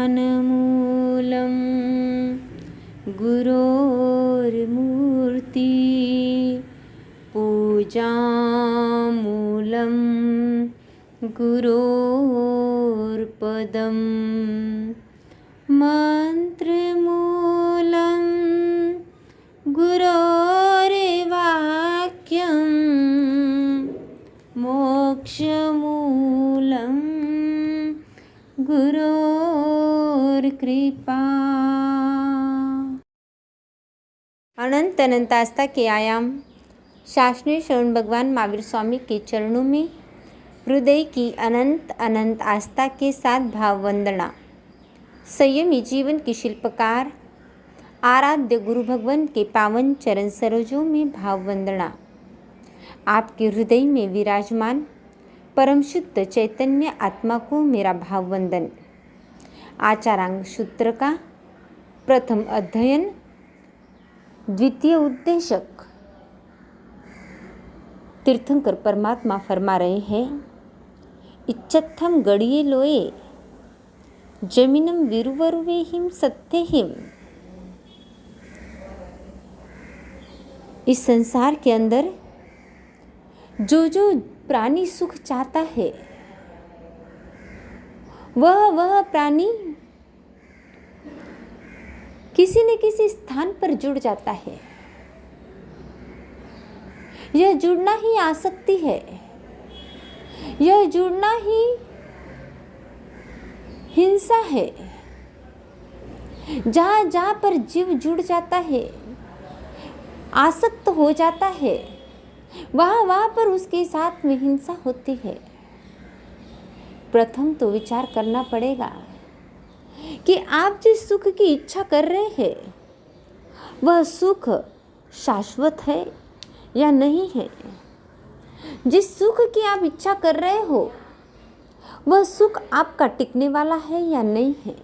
ज्ञानमूलं गुरोर्मूर्ति पूजामूलं गुरोर्पदं मंत्रमूलं गुरोर्वाक्यं मोक्षमूलं गुरोर्कृपा। अनंत अनंत आस्था के आयाम शास्त्रीय श्रवण भगवान महावीर स्वामी के चरणों में हृदय की अनंत अनंत आस्था के साथ भाव वंदना। संयमी जीवन की शिल्पकार आराध्य गुरु भगवान के पावन चरण सरोजों में भाव वंदना। आपके हृदय में विराजमान परम शुद्ध चैतन्य आत्मा को मेरा भाव वंदन। आचारांग सूत्र का प्रथम अध्ययन, द्वितीय उद्देशक। तीर्थंकर परमात्मा फरमा रहे हैं, इच्छत्थम गड़िए लोए जमीनम विरुवरुवेहिम सत्यहिम। इस संसार के अंदर जो प्राणी सुख चाहता है वह प्राणी किसी न किसी स्थान पर जुड़ जाता है। यह जुड़ना ही आसक्ति है, यह जुड़ना ही हिंसा है। जहाँ पर जीव जुड़ जाता है, आसक्त हो जाता है, वहाँ पर उसके साथ में हिंसा होती है। प्रथम तो विचार करना पड़ेगा कि आप जिस सुख की इच्छा कर रहे हैं वह सुख शाश्वत है या नहीं है। जिस सुख की आप इच्छा कर रहे हो वह सुख आपका टिकने वाला है या नहीं है।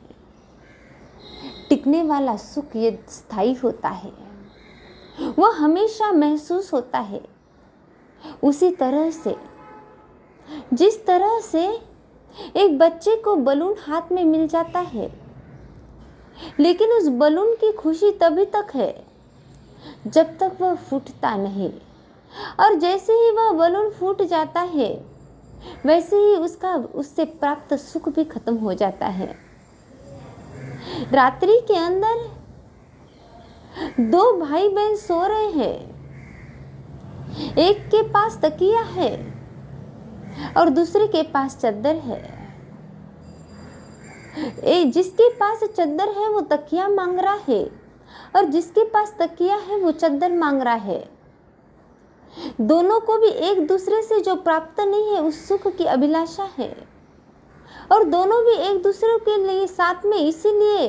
टिकने वाला सुख ये स्थायी होता है, वह हमेशा महसूस होता है। उसी तरह से जिस तरह से एक बच्चे को बलून हाथ में मिल जाता है, लेकिन उस बलून की खुशी तभी तक है जब तक वह फूटता नहीं, और जैसे ही वह बलून फूट जाता है वैसे ही उससे प्राप्त सुख भी खत्म हो जाता है। रात्रि के अंदर दो भाई बहन सो रहे हैं, एक के पास तकिया है और दूसरे के पास चद्दर है। जिसके पास चद्दर है वो तकिया मांग रहा है, और जिसके पास तकिया है वो चद्दर मांग रहा है। दोनों को भी एक दूसरे से जो प्राप्त नहीं है उस सुख की अभिलाषा है, और दोनों भी एक दूसरे के लिए साथ में इसीलिए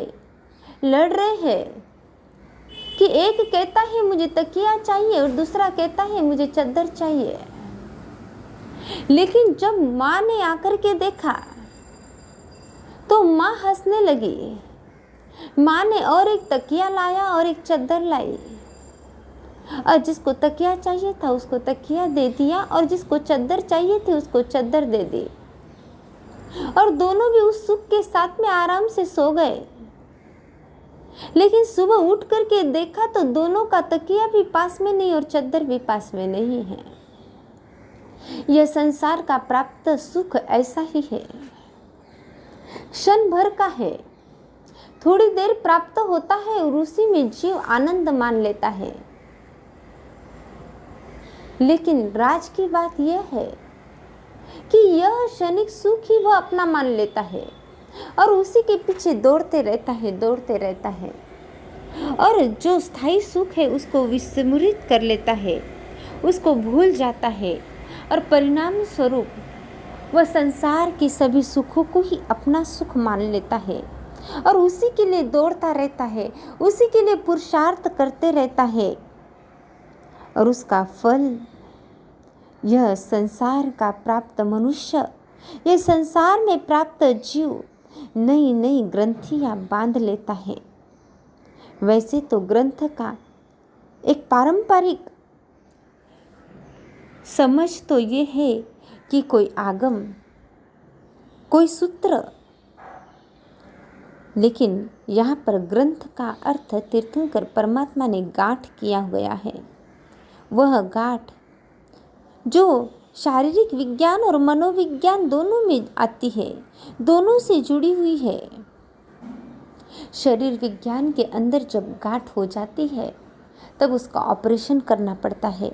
लड़ रहे हैं कि एक कहता है मुझे तकिया चाहिए और दूसरा कहता है मुझे चद्दर चाहिए। लेकिन जब माँ ने आकर के देखा तो माँ हंसने लगी। माँ ने और एक तकिया लाया और एक चद्दर लाई, और जिसको तकिया चाहिए था उसको तकिया दे दिया, और जिसको चद्दर चाहिए थी उसको चद्दर दे दी, और दोनों भी उस सुख के साथ में आराम से सो गए। लेकिन सुबह उठ करके देखा तो दोनों का तकिया भी पास में नहीं और चद्दर भी पास में नहीं है। यह संसार का प्राप्त सुख ऐसा ही है, क्षण भर का है, थोड़ी देर प्राप्त होता है और उसी में जीव आनंद मान लेता है। लेकिन राज की बात यह है कि यह क्षणिक सुख ही वह अपना मान लेता है और उसी के पीछे दौड़ते रहता है, और जो स्थायी सुख है उसको विस्मृत कर लेता है, उसको भूल जाता है, और परिणाम स्वरूप वह संसार के सभी सुखों को ही अपना सुख मान लेता है और उसी के लिए दौड़ता रहता है, उसी के लिए पुरुषार्थ करते रहता है। और उसका फल यह संसार का प्राप्त मनुष्य, यह संसार में प्राप्त जीव नई नई ग्रंथियां बांध लेता है। वैसे तो ग्रंथ का एक पारंपरिक समझ तो ये है कि कोई आगम, कोई सूत्र लेकिन यहाँ पर ग्रंथ का अर्थ तीर्थंकर परमात्मा ने गांठ किया गया है। वह गांठ जो शारीरिक विज्ञान और मनोविज्ञान दोनों में आती है, दोनों से जुड़ी हुई है। शरीर विज्ञान के अंदर जब गांठ हो जाती है तब उसका ऑपरेशन करना पड़ता है,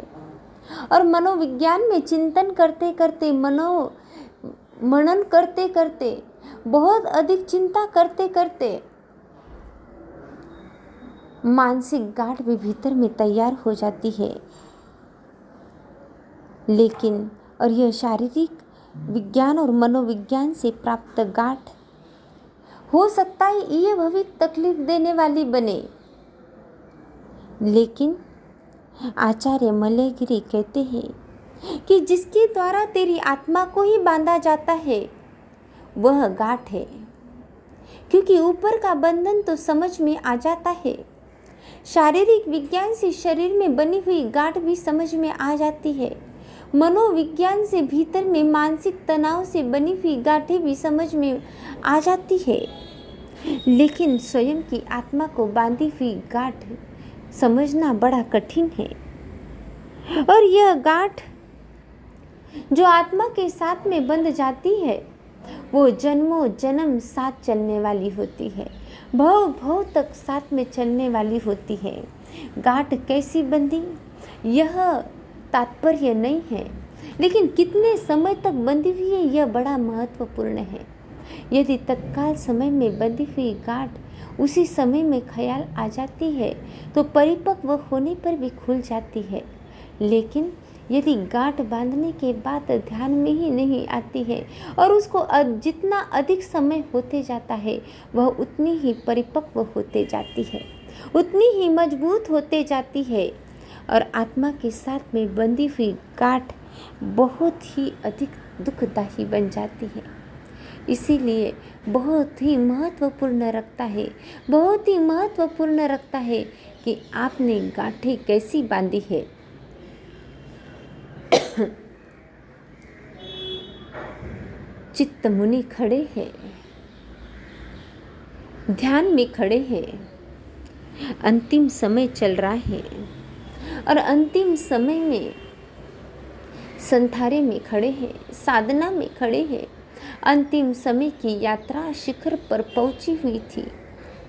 और मनोविज्ञान में चिंतन करते करते, मनन करते करते, बहुत अधिक चिंता करते करते मानसिक गांठ भी भीतर में तैयार हो जाती है। लेकिन और यह शारीरिक विज्ञान और मनोविज्ञान से प्राप्त गांठ हो सकता है ये भविक तकलीफ देने वाली बने, लेकिन आचार्य मलयगिरी कहते हैं कि जिसके द्वारा तेरी आत्मा को ही बांधा जाता है वह गांठ है, क्योंकि ऊपर का बंधन तो समझ में आ जाता है। शारीरिक विज्ञान से शरीर में बनी हुई गांठ भी समझ में आ जाती है, मनोविज्ञान से भीतर में मानसिक तनाव से बनी हुई गांठें भी समझ में आ जाती है, लेकिन स्वयं की आत्मा को बांधी हुई गांठ समझना बड़ा कठिन है। और यह गांठ जो आत्मा के साथ में बंध जाती है वो जन्मों जन्म साथ चलने वाली होती है, भव भव तक साथ में चलने वाली होती है। गांठ कैसी बंधी यह तात्पर्य नहीं है, लेकिन कितने समय तक बंधी हुई है यह बड़ा महत्वपूर्ण है। यदि तत्काल समय में बंधी हुई गांठ उसी समय में ख्याल आ जाती है तो परिपक्व होने पर भी खुल जाती है, लेकिन यदि गांठ बांधने के बाद ध्यान में ही नहीं आती है और उसको जितना अधिक समय होते जाता है वह उतनी ही परिपक्व होते जाती है, उतनी ही मजबूत होते जाती है, और आत्मा के साथ में बंधी हुई गांठ बहुत ही अधिक दुखदायी बन जाती है। इसीलिए बहुत ही महत्वपूर्ण रखता है, बहुत ही महत्वपूर्ण रखता है कि आपने गांठें कैसी बांधी है। चित्त मुनि खड़े हैं, ध्यान में खड़े हैं, अंतिम समय चल रहा है और अंतिम समय में संथारे में खड़े हैं, साधना में खड़े हैं। अंतिम समय की यात्रा शिखर पर पहुंची हुई थी,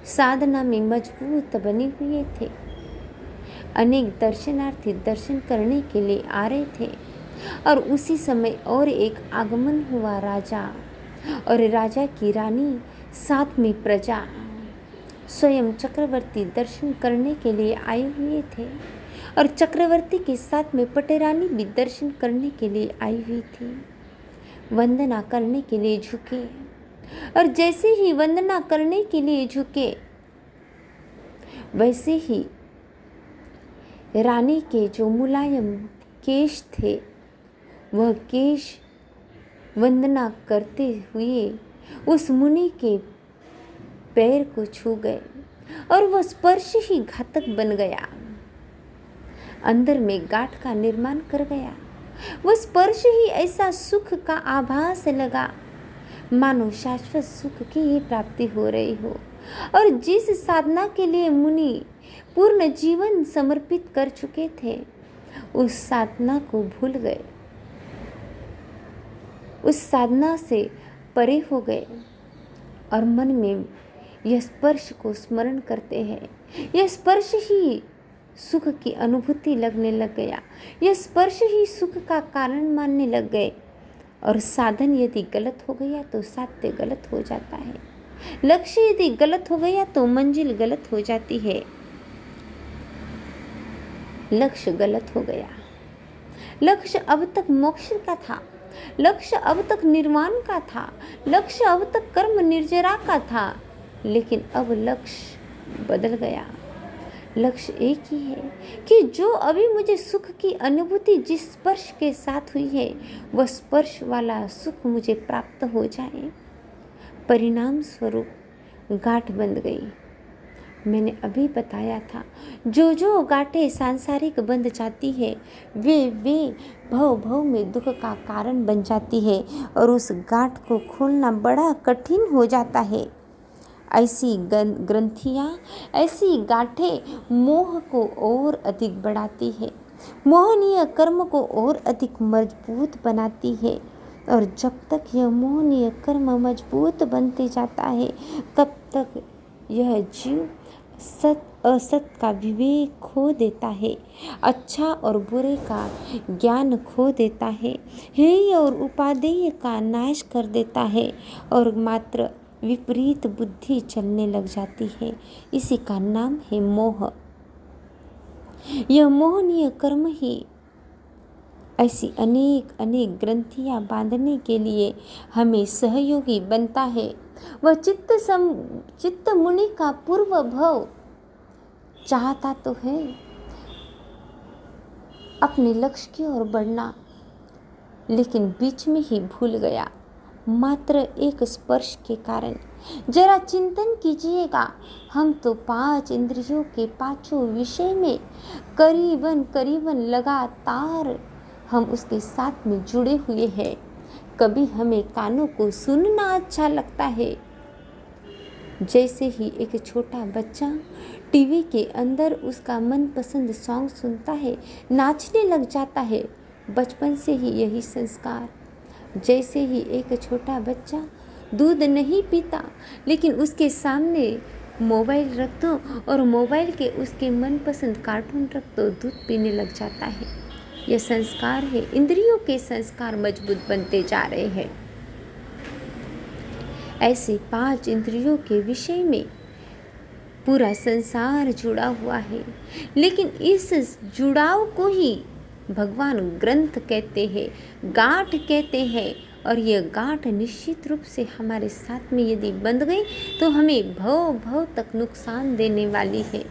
साधना में मजबूत बने हुए थे। अनेक दर्शनार्थी दर्शन करने के लिए आ रहे थे और उसी समय और एक आगमन हुआ, राजा और राजा की रानी, साथ में प्रजा। स्वयं चक्रवर्ती दर्शन करने के लिए आए हुए थे और चक्रवर्ती के साथ में पटेरानी भी दर्शन करने के लिए आई हुई थी। वंदना करने के लिए झुके और जैसे ही वंदना करने के लिए झुके वैसे ही रानी के जो मुलायम केश थे वह केश वंदना करते हुए उस मुनि के पैर को छू गए और वह स्पर्श ही घातक बन गया, अंदर में गांठ का निर्माण कर गया। वह स्पर्श ही ऐसा सुख का आभास लगा मानो शाश्वत सुख की ही प्राप्ति हो रही हो, और जिस साधना के लिए मुनि पूर्ण जीवन समर्पित कर चुके थे उस साधना को भूल गए, उस साधना से परे हो गए और मन में यह स्पर्श को स्मरण करते हैं। यह स्पर्श ही सुख की अनुभूति लगने लग गया, यह स्पर्श ही सुख का कारण मानने लग गए। और साधन यदि गलत हो गया तो साध्य गलत हो जाता है, लक्ष्य यदि गलत हो गया तो मंजिल गलत हो जाती है। लक्ष्य गलत हो गया, लक्ष्य अब तक मोक्ष का था, लक्ष्य अब तक निर्वाण का था, लक्ष्य अब तक कर्म निर्जरा का था, लेकिन अब लक्ष्य बदल गया। लक्ष्य एक ही है कि जो अभी मुझे सुख की अनुभूति जिस स्पर्श के साथ हुई है वह स्पर्श वाला सुख मुझे प्राप्त हो जाए। परिणाम स्वरूप गांठ बंध गई। मैंने अभी बताया था जो जो गांठें सांसारिक बंध जाती है वे भव भव में दुख का कारण बन जाती है और उस गांठ को खोलना बड़ा कठिन हो जाता है। ऐसी ग्रंथियाँ, ऐसी गांठें मोह को और अधिक बढ़ाती है, मोहनीय कर्म को और अधिक मजबूत बनाती है। और जब तक यह मोहनीय कर्म मजबूत बनते जाता है, तब तक यह जीव सत असत का विवेक खो देता है, अच्छा और बुरे का ज्ञान खो देता है, हेय और उपादेय का नाश कर देता है और मात्र विपरीत बुद्धि चलने लग जाती है। इसी का नाम है मोह। यह मोहनीय कर्म ही ऐसी अनेक अनेक ग्रंथियां बांधने के लिए हमें सहयोगी बनता है। वह चित्त मुनि का पूर्व भव चाहता तो है अपने लक्ष्य की ओर बढ़ना, लेकिन बीच में ही भूल गया, मात्र एक स्पर्श के कारण। जरा चिंतन कीजिएगा, हम तो 5 इंद्रियों के 5 विषय में करीबन लगातार हम उसके साथ में जुड़े हुए हैं। कभी हमें कानों को सुनना अच्छा लगता है, जैसे ही एक छोटा बच्चा टीवी के अंदर उसका मनपसंद सॉन्ग सुनता है, नाचने लग जाता है। बचपन से ही यही संस्कार। जैसे ही एक छोटा बच्चा दूध नहीं पीता, लेकिन उसके सामने मोबाइल रख दो और मोबाइल के उसके मनपसंद कार्टून रख दो, दूध पीने लग जाता है। यह संस्कार है, इंद्रियों के संस्कार मजबूत बनते जा रहे हैं। ऐसे 5 इंद्रियों के विषय में पूरा संसार जुड़ा हुआ है, लेकिन इस जुड़ाव को ही भगवान ग्रंथ कहते हैं, गांठ कहते हैं। और यह गांठ निश्चित रूप से हमारे साथ में यदि बंध गई तो हमें भव तक नुकसान देने वाली है,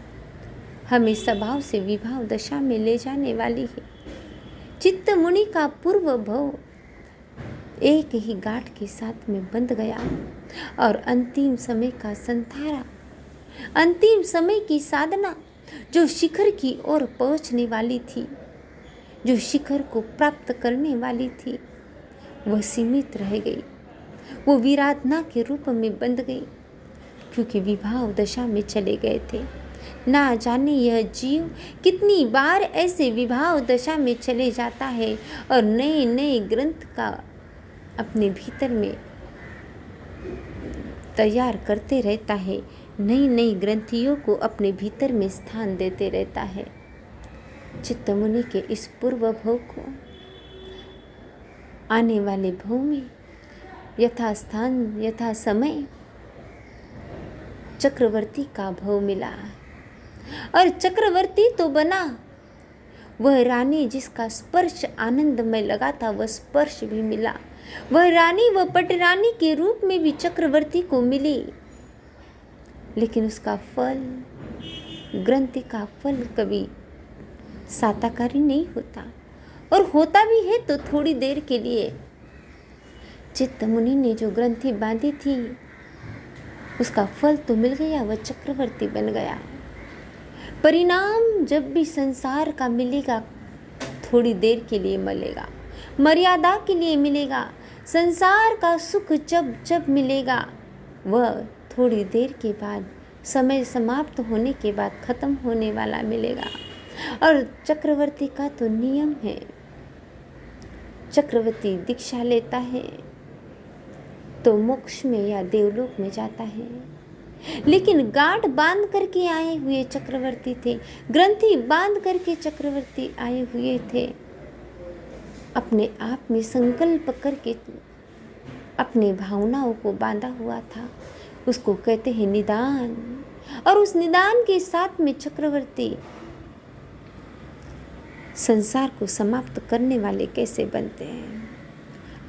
हमें स्वभाव से विभाव दशा में ले जाने वाली है। चित्त मुनि का पूर्व भव एक ही गांठ के साथ में बंध गया और अंतिम समय का संतारा, अंतिम समय की साधना जो शिखर की ओर पहुंचने वाली थी, जो शिखर को प्राप्त करने वाली थी, वह सीमित रह गई, वो विराधना के रूप में बंध गई, क्योंकि विभाव दशा में चले गए थे। ना जाने यह जीव कितनी बार ऐसे विभाव दशा में चले जाता है और नए नए ग्रंथ का अपने भीतर में तैयार करते रहता है, नई नई ग्रंथियों को अपने भीतर में स्थान देते रहता है। चित्त मुनि के इस पूर्व भव को आने वाले भव में यथा स्थान यथा समय चक्रवर्ती का भव मिला, और चक्रवर्ती तो बना, वह रानी जिसका स्पर्श आनंदमय लगा था, वह स्पर्श भी मिला। वह रानी, वह पटरानी के रूप में भी चक्रवर्ती को मिली, लेकिन उसका फल, ग्रंथि का फल कभी साताकारी नहीं होता, और होता भी है तो थोड़ी देर के लिए। चित्त मुनि ने जो ग्रंथि बांधी थी, उसका फल तो मिल गया, वह चक्रवर्ती बन गया। परिणाम जब भी संसार का मिलेगा, थोड़ी देर के लिए मिलेगा, मर्यादा के लिए मिलेगा। संसार का सुख जब जब मिलेगा, वह थोड़ी देर के बाद, समय समाप्त होने के बाद खत्म होने वाला मिलेगा। और चक्रवर्ती का तो नियम है, चक्रवर्ती दीक्षा लेता है तो मोक्ष में या देवलोक में जाता है, लेकिन गांठ बांध करके आए हुए चक्रवर्ती थे, ग्रंथि बांध करके चक्रवर्ती आए हुए थे। अपने आप में संकल्प करके अपने भावनाओं को बांधा हुआ था, उसको कहते हैं निदान। और उस निदान के साथ में चक्रवर्ती संसार को समाप्त करने वाले कैसे बनते हैं,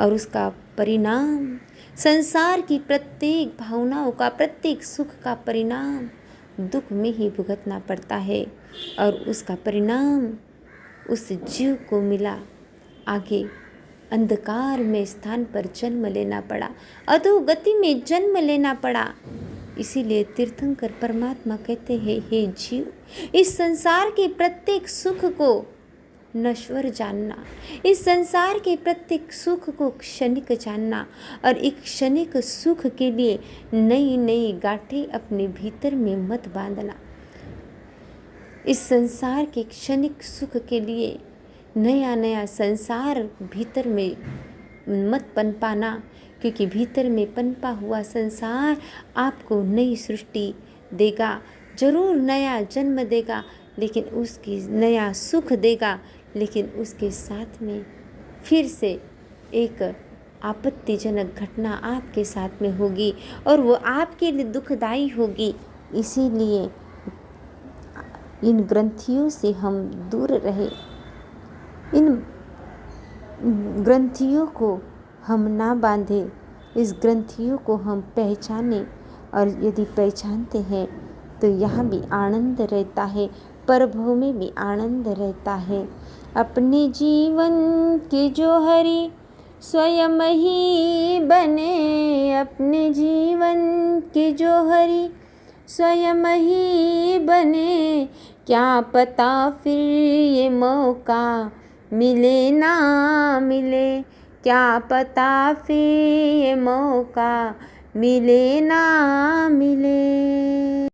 और उसका परिणाम संसार की प्रत्येक भावनाओं का, प्रत्येक सुख का परिणाम दुख में ही भुगतना पड़ता है। और उसका परिणाम उस जीव को मिला, आगे अंधकार में स्थान पर जन्म लेना पड़ा, अधोगति में जन्म लेना पड़ा। इसीलिए तीर्थंकर परमात्मा कहते हैं, हे जीव, इस संसार के प्रत्येक सुख को नश्वर जानना, इस संसार के प्रत्येक सुख को क्षणिक जानना और एक क्षणिक सुख के लिए नई नई गांठें अपने भीतर में मत बांधना। इस संसार के क्षणिक सुख के लिए नया नया संसार भीतर में मत पनपाना, क्योंकि भीतर में पनपा हुआ संसार आपको नई सृष्टि देगा, जरूर नया जन्म देगा, लेकिन उसकी नया सुख देगा, लेकिन उसके साथ में फिर से एक आपत्तिजनक घटना आपके साथ में होगी और वो आपके लिए दुखदाई होगी। इसीलिए इन ग्रंथियों से हम दूर रहें, इन ग्रंथियों को हम ना बांधें, इस ग्रंथियों को हम पहचानें, और यदि पहचानते हैं तो यहाँ भी आनंद रहता है, परभव में भी आनंद रहता है। अपने जीवन के जो हरि स्वयं ही बने, अपने जीवन के जो हरि स्वयं ही बने, क्या पता फिर ये मौका मिले ना मिले, क्या पता फिर ये मौका मिले ना मिले।